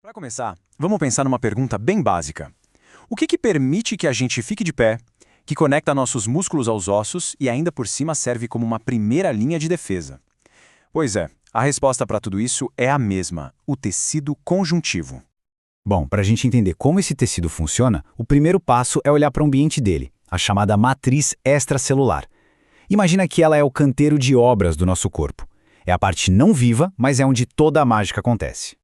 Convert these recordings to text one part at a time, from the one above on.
Para começar, vamos pensar numa pergunta bem básica. O que permite que a gente fique de pé, que conecta nossos músculos aos ossos e ainda por cima serve como uma primeira linha de defesa? Pois é, a resposta para tudo isso é a mesma: o tecido conjuntivo. Bom, para a gente entender como esse tecido funciona, o primeiro passo é olhar para o ambiente dele, a chamada matriz extracelular. Imagina que ela é o canteiro de obras do nosso corpo. É a parte não viva, mas é onde toda a mágica acontece.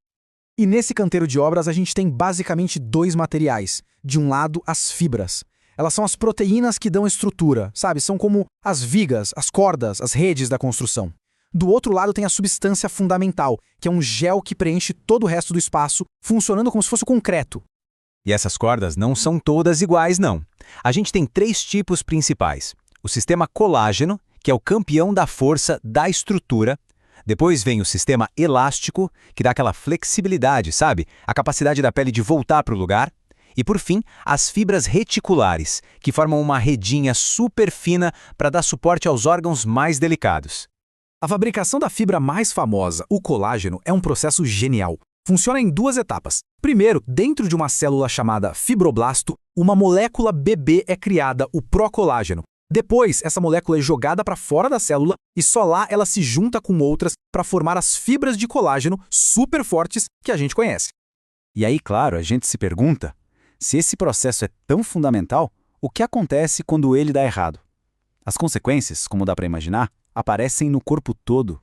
E nesse canteiro de obras a gente tem basicamente dois materiais. De um lado, as fibras. Elas são as proteínas que dão estrutura, sabe? São como as vigas, as cordas, as redes da construção. Do outro lado tem a substância fundamental, que é um gel que preenche todo o resto do espaço, funcionando como se fosse o concreto. E essas cordas não são todas iguais, não. A gente tem três tipos principais. O sistema colágeno, que é o campeão da força da estrutura. Depois vem o sistema elástico, que dá aquela flexibilidade, sabe? A capacidade da pele de voltar para o lugar. E por fim, as fibras reticulares, que formam uma redinha super fina para dar suporte aos órgãos mais delicados. A fabricação da fibra mais famosa, o colágeno, é um processo genial. Funciona em duas etapas. Primeiro, dentro de uma célula chamada fibroblasto, uma molécula bebê é criada, o procolágeno. Depois, essa molécula é jogada para fora da célula e só lá ela se junta com outras para formar as fibras de colágeno super fortes que a gente conhece. E aí, claro, a gente se pergunta, se esse processo é tão fundamental, o que acontece quando ele dá errado? As consequências, como dá para imaginar, aparecem no corpo todo.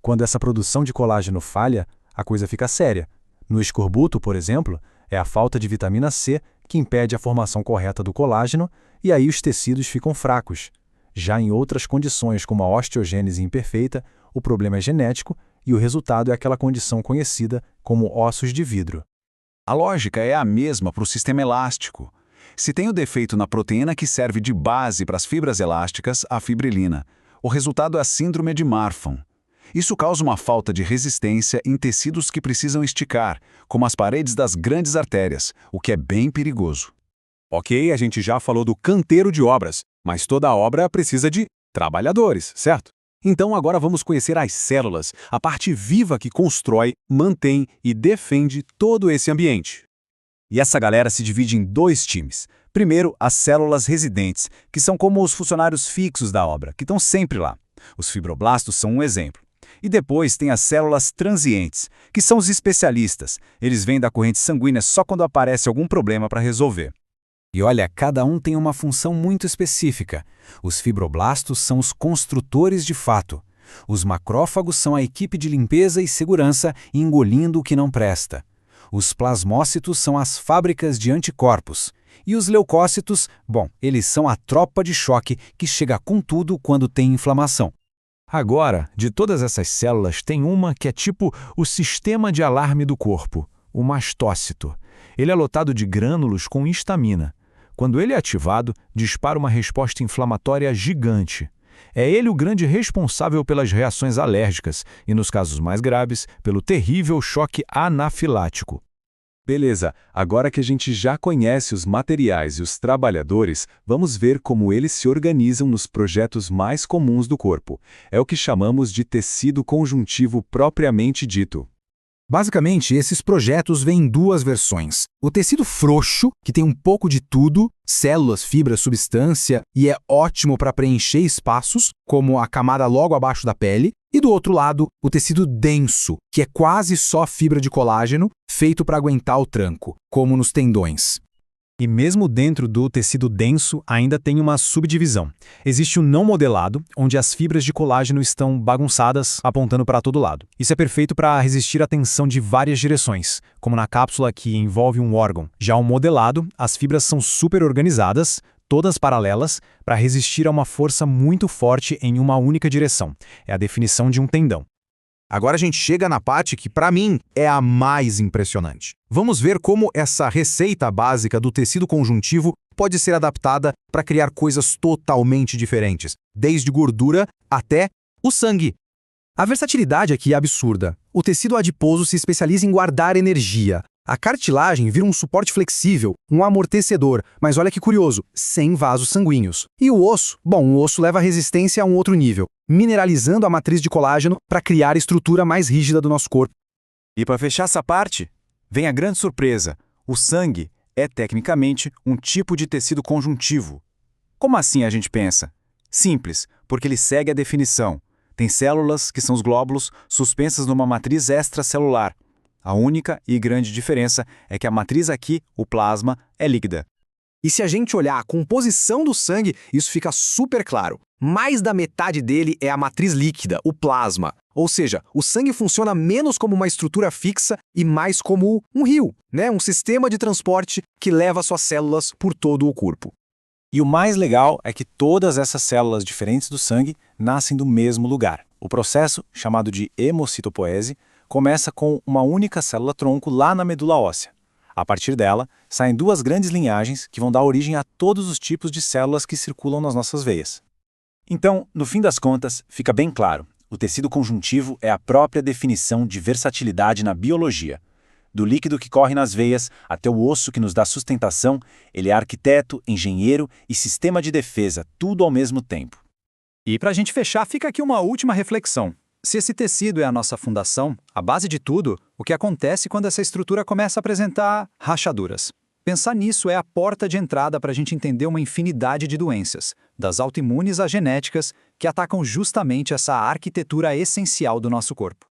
Quando essa produção de colágeno falha, a coisa fica séria. No escorbuto, por exemplo, é a falta de vitamina C que impede a formação correta do colágeno e aí os tecidos ficam fracos. Já em outras condições, como a osteogênese imperfeita, o problema é genético e o resultado é aquela condição conhecida como ossos de vidro. A lógica é a mesma para o sistema elástico. Se tem o defeito na proteína que serve de base para as fibras elásticas, a fibrilina, o resultado é a síndrome de Marfan. Isso causa uma falta de resistência em tecidos que precisam esticar, como as paredes das grandes artérias, o que é bem perigoso. Ok, a gente já falou do canteiro de obras, mas toda obra precisa de trabalhadores, certo? Então agora vamos conhecer as células, a parte viva que constrói, mantém e defende todo esse ambiente. E essa galera se divide em dois times. Primeiro, as células residentes, que são como os funcionários fixos da obra, que estão sempre lá. Os fibroblastos são um exemplo. E depois tem as células transientes, que são os especialistas. Eles vêm da corrente sanguínea só quando aparece algum problema para resolver. E olha, cada um tem uma função muito específica. Os fibroblastos são os construtores de fato. Os macrófagos são a equipe de limpeza e segurança engolindo o que não presta. Os plasmócitos são as fábricas de anticorpos. E os leucócitos, bom, eles são a tropa de choque que chega com tudo quando tem inflamação. Agora, de todas essas células, tem uma que é tipo o sistema de alarme do corpo, o mastócito. Ele é lotado de grânulos com histamina. Quando ele é ativado, dispara uma resposta inflamatória gigante. É ele o grande responsável pelas reações alérgicas e, nos casos mais graves, pelo terrível choque anafilático. Beleza, agora que a gente já conhece os materiais e os trabalhadores, vamos ver como eles se organizam nos projetos mais comuns do corpo. É o que chamamos de tecido conjuntivo propriamente dito. Basicamente, esses projetos vêm em duas versões. O tecido frouxo, que tem um pouco de tudo, células, fibras, substância, e é ótimo para preencher espaços, como a camada logo abaixo da pele. E do outro lado, o tecido denso, que é quase só fibra de colágeno, feito para aguentar o tranco, como nos tendões. E mesmo dentro do tecido denso, ainda tem uma subdivisão. Existe o não modelado, onde as fibras de colágeno estão bagunçadas, apontando para todo lado. Isso é perfeito para resistir à tensão de várias direções, como na cápsula que envolve um órgão. Já o modelado, as fibras são super organizadas, todas paralelas, para resistir a uma força muito forte em uma única direção. É a definição de um tendão. Agora a gente chega na parte que, para mim, é a mais impressionante. Vamos ver como essa receita básica do tecido conjuntivo pode ser adaptada para criar coisas totalmente diferentes, desde gordura até o sangue. A versatilidade aqui é absurda. O tecido adiposo se especializa em guardar energia. A cartilagem vira um suporte flexível, um amortecedor, mas olha que curioso, sem vasos sanguíneos. E o osso? Bom, o osso leva a resistência a um outro nível, mineralizando a matriz de colágeno para criar a estrutura mais rígida do nosso corpo. E para fechar essa parte, Vem a grande surpresa: o sangue é, tecnicamente, um tipo de tecido conjuntivo. Como assim, a gente pensa? Simples, porque ele segue a definição. Tem células, que são os glóbulos, suspensas numa matriz extracelular. A única e grande diferença é que a matriz aqui, o plasma, é líquida. E se a gente olhar a composição do sangue, isso fica super claro. Mais da metade dele é a matriz líquida, o plasma. Ou seja, o sangue funciona menos como uma estrutura fixa e mais como um rio, né? Um sistema de transporte que leva suas células por todo o corpo. E o mais legal é que todas essas células diferentes do sangue nascem do mesmo lugar. O processo, chamado de hemocitopoese, começa com uma única célula-tronco lá na medula óssea. A partir dela, saem duas grandes linhagens que vão dar origem a todos os tipos de células que circulam nas nossas veias. Então, no fim das contas, fica bem claro, o tecido conjuntivo é a própria definição de versatilidade na biologia. Do líquido que corre nas veias até o osso que nos dá sustentação, ele é arquiteto, engenheiro e sistema de defesa, tudo ao mesmo tempo. E para a gente fechar, fica aqui uma última reflexão. Se esse tecido é a nossa fundação, a base de tudo, o que acontece quando essa estrutura começa a apresentar rachaduras? Pensar nisso é a porta de entrada para a gente entender uma infinidade de doenças, das autoimunes às genéticas, que atacam justamente essa arquitetura essencial do nosso corpo.